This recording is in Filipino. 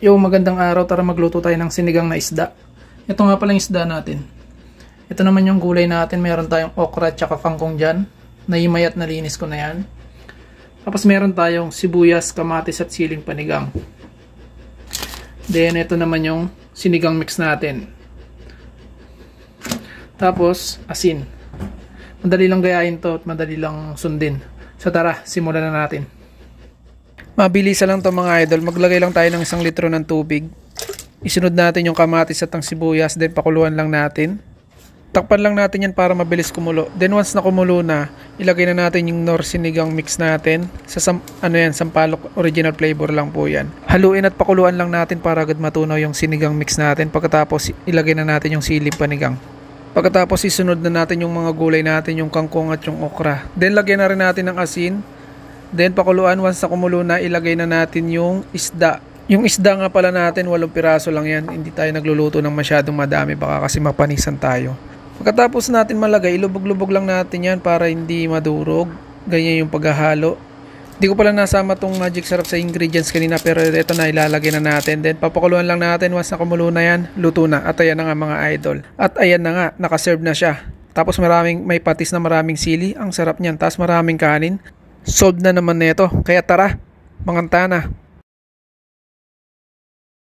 Yung magandang araw, tara magluto tayo ng sinigang na isda. Ito nga pala yung isda natin. Ito naman yung gulay natin. Meron tayong okra at saka kangkong dyan. Naimay at nalinis ko na yan. Tapos meron tayong sibuyas, kamatis at siling panigang. Then ito naman yung sinigang mix natin. Tapos asin. Madali lang gayahin to at madali lang sundin. So tara, simulan na natin. Mabilisa lang to mga idol. Maglagay lang tayo ng 1 litro ng tubig. Isunod natin yung kamatis at ang sibuyas. Then pakuluan lang natin. Takpan lang natin yan para mabilis kumulo. Then once na kumulo na, ilagay na natin yung Knorr sinigang mix natin. Sa sampalok original flavor lang po yan. Haluin at pakuluan lang natin para agad matunaw yung sinigang mix natin. Pagkatapos ilagay na natin yung siling panigang. Pagkatapos isunod na natin yung mga gulay natin, yung kangkong at yung okra. Then lagyan na rin natin ng asin. Then pakuluan, once na kumulo na, ilagay na natin yung isda. Yung isda nga pala natin, 8 piraso lang yan. Hindi tayo nagluluto ng masyadong madami, baka kasi mapanisan tayo. Pagkatapos natin malagay, ilubog-lubog lang natin yan para hindi madurog. Ganyan yung paghahalo. Hindi ko pala nasama tong magic syrup sa ingredients kanina, pero ito na, ilalagay na natin. Then papakuluan lang natin, once na kumulo na yan, luto na. At ayan na nga mga idol. At ayan na nga, nakaserve na siya. Tapos may patis na maraming sili. Ang sarap niyan. Tapos maraming kanin. Solved na naman nito. Kaya tara, manganta na.